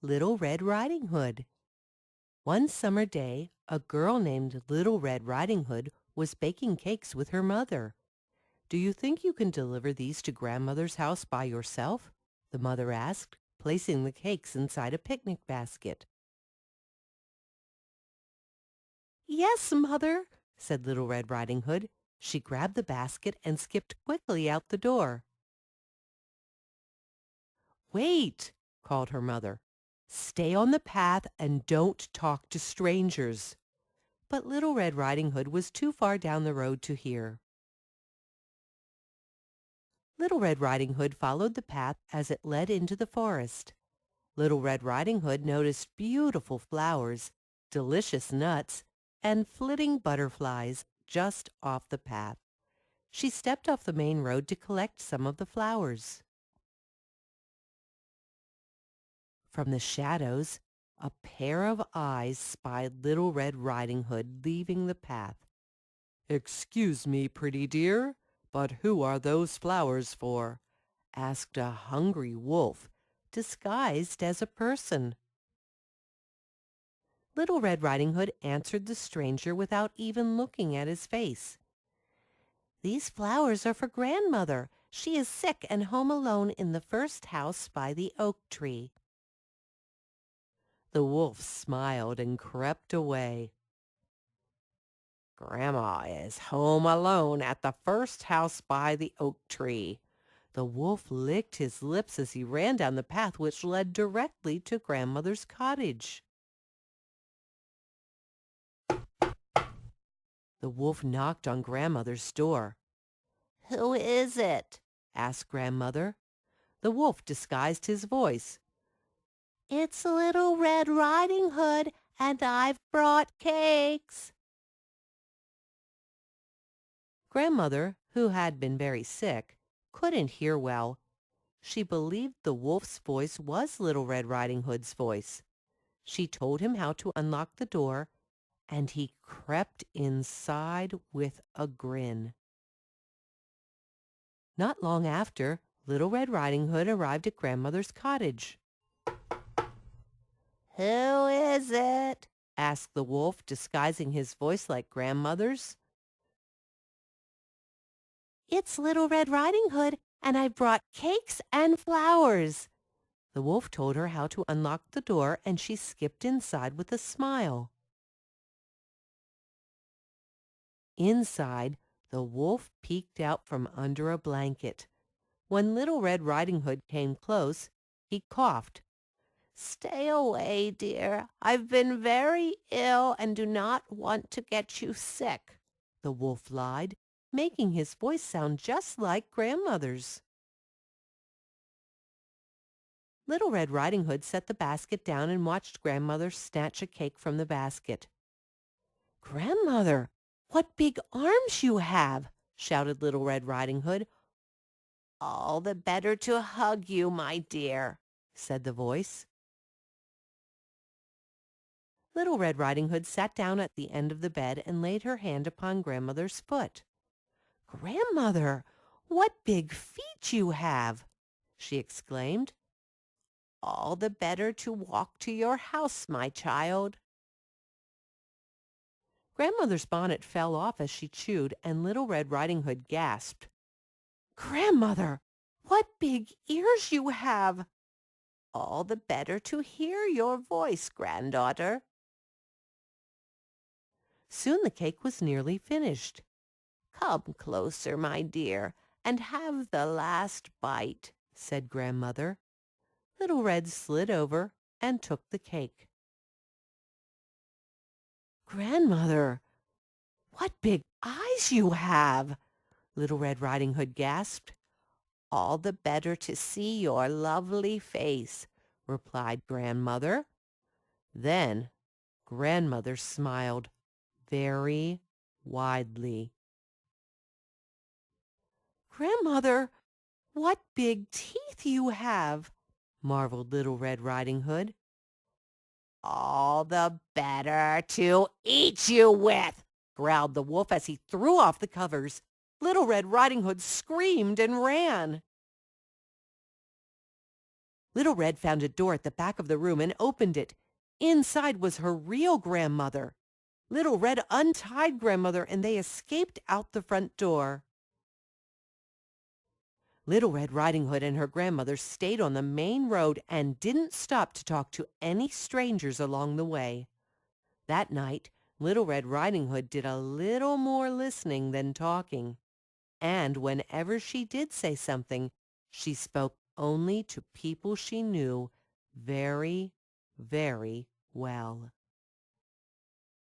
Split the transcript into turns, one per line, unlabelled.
Little Red Riding Hood. One summer day, a girl named Little Red Riding Hood was baking cakes with her mother. "Do you think you can deliver these to Grandmother's house by yourself?" the mother asked, placing the cakes inside a picnic basket. "Yes, Mother," said Little Red Riding Hood. She grabbed the basket and skipped quickly out the door. "Wait," called her mother. "Stay on the path and don't talk to strangers." But Little Red Riding Hood was too far down the road to hear. Little Red Riding Hood followed the path as it led into the forest. Little Red Riding Hood noticed beautiful flowers, delicious nuts, and flitting butterflies just off the path. She stepped off the main road to collect some of the flowers. From the shadows, a pair of eyes spied Little Red Riding Hood leaving the path. "Excuse me, pretty dear, but who are those flowers for?" asked a hungry wolf, disguised as a person. Little Red Riding Hood answered the stranger without even looking at his face. "These flowers are for Grandmother. She is sick and home alone in the first house by the oak tree." The wolf smiled and crept away. "Grandma is home alone at the first house by the oak tree." The wolf licked his lips as he ran down the path which led directly to Grandmother's cottage. The wolf knocked on Grandmother's door. "Who is it?" asked Grandmother. The wolf disguised his voice. "It's Little Red Riding Hood, and I've brought cakes." Grandmother, who had been very sick, couldn't hear well. She believed the wolf's voice was Little Red Riding Hood's voice. She told him how to unlock the door, and he crept inside with a grin. Not long after, Little Red Riding Hood arrived at Grandmother's cottage. "Who is it?" asked the wolf, disguising his voice like Grandmother's. "It's Little Red Riding Hood, and I brought cakes and flowers." The wolf told her how to unlock the door, and she skipped inside with a smile. Inside, the wolf peeked out from under a blanket. When Little Red Riding Hood came close, he coughed. "Stay away, dear. I've been very ill and do not want to get you sick," the wolf lied, making his voice sound just like Grandmother's. Little Red Riding Hood set the basket down and watched Grandmother snatch a cake from the basket. "Grandmother, what big arms you have!" shouted Little Red Riding Hood. "All the better to hug you, my dear," said the voice. Little Red Riding Hood sat down at the end of the bed and laid her hand upon Grandmother's foot. "Grandmother, what big feet you have!" she exclaimed. "All the better to walk to your house, my child." Grandmother's bonnet fell off as she chewed, and Little Red Riding Hood gasped. "Grandmother, what big ears you have!" "All the better to hear your voice, granddaughter." Soon the cake was nearly finished. "Come closer, my dear, and have the last bite," said Grandmother. Little Red slid over and took the cake. "Grandmother, what big eyes you have!" Little Red Riding Hood gasped. "All the better to see your lovely face," replied Grandmother. Then Grandmother smiled very widely. "Grandmother, what big teeth you have!" marveled Little Red Riding Hood. "All the better to eat you with," growled the wolf as he threw off the covers. Little Red Riding Hood screamed and ran. Little Red found a door at the back of the room and opened it. Inside was her real grandmother. Little Red untied Grandmother and they escaped out the front door. Little Red Riding Hood and her grandmother stayed on the main road and didn't stop to talk to any strangers along the way. That night, Little Red Riding Hood did a little more listening than talking. And whenever she did say something, she spoke only to people she knew very, very well.